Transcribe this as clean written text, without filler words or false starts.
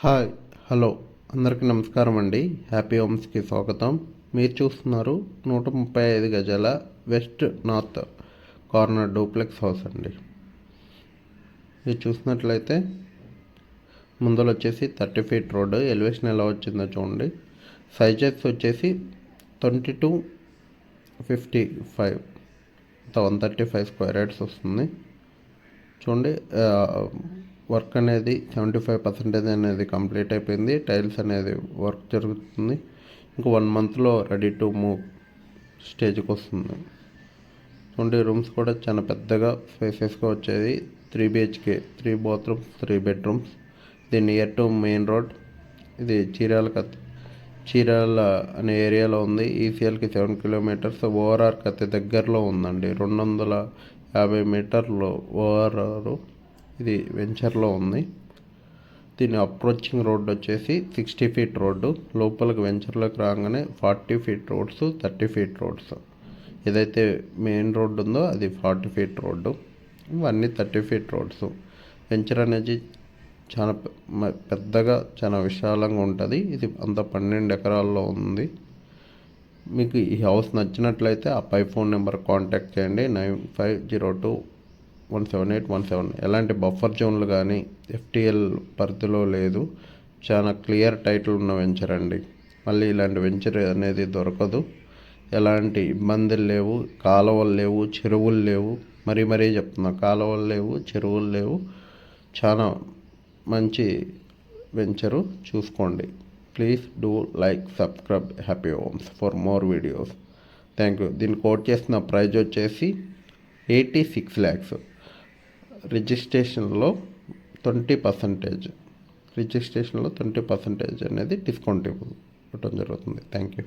Hi hello అందరికీ నమస్కారం అండి. హ్యాపీ హోమ్స్కి స్వాగతం. మీరు చూస్తున్నారు 135 గజాల west north corner duplex house అండి. మీరు చూసినట్లయితే ముందర వచ్చేసి 30 ఫీట్ రోడ్డు. ఎలివేషన్ ఎలా వచ్చిందో చూడండి. సైజెస్ వచ్చేసి 22-55 135 స్క్వేర్ యార్డ్స్ వస్తుంది. చూడండి, వర్క్ అనేది 75% అనేది కంప్లీట్ అయిపోయింది. టైల్స్ అనేది వర్క్ జరుగుతుంది. ఇంకో 1 మంత్లో రెడీ టు మూవ్ స్టేజ్కి వస్తుంది. చూడండి, రూమ్స్ కూడా చాలా పెద్దగా స్పేసెస్గా వచ్చేది. 3 BHK, 3 బాత్రూమ్స్, 3 బెడ్రూమ్స్. ఇది నియర్ టు మెయిన్ రోడ్. ఇది చీరాల అనే ఏరియాలో ఉంది. ఈసీఎల్కి 7 కిలోమీటర్స్. ఓఆర్ఆర్కి అతి దగ్గరలో ఉందండి. 250 మీటర్లు ఓఆర్ఆర్. ఇది వెంచర్లో ఉంది. దీని అప్రోచింగ్ రోడ్ వచ్చేసి 60 ఫీట్ రోడ్డు. లోపలికి వెంచర్లోకి రాగానే 40 ఫీట్ రోడ్స్, 30 ఫీట్ రోడ్స్. ఏదైతే మెయిన్ రోడ్డు ఉందో అది 40 ఫీట్ రోడ్డు. ఇవన్నీ 30 ఫీట్ రోడ్స్. వెంచర్ అనేది చాలా పెద్దగా, చాలా విశాలంగా ఉంటుంది. ఇది అంతా 12 ఎకరాల్లో ఉంది. మీకు ఈ హౌస్ నచ్చినట్లయితే ఆ పై ఫోన్ నెంబర్ కాంటాక్ట్ చేయండి. 9508178117. ఎలాంటి బఫర్ జోన్లు కానీ FTL పరిధిలో లేదు. చాలా క్లియర్ టైటిల్ ఉన్న వెంచర్ అండి. మళ్ళీ ఇలాంటి వెంచర్ అనేది దొరకదు. ఎలాంటి ఇబ్బందులు లేవు. కాలువలు లేవు, చెరువులు లేవు. మరీ చెప్తున్నా, కాలువలు లేవు, చెరువులు లేవు. చాలా మంచి వెంచరు. చూసుకోండి. Please do like, subscribe happy homes for more videos. Thank you. దీన్ని కోట్ చేసిన ప్రైజ్ వచ్చేసి 86 lakhs. రిజిస్ట్రేషన్లో 20% అనేది డిస్కౌంట్ ఇవ్వడం జరుగుతుంది. Thank you.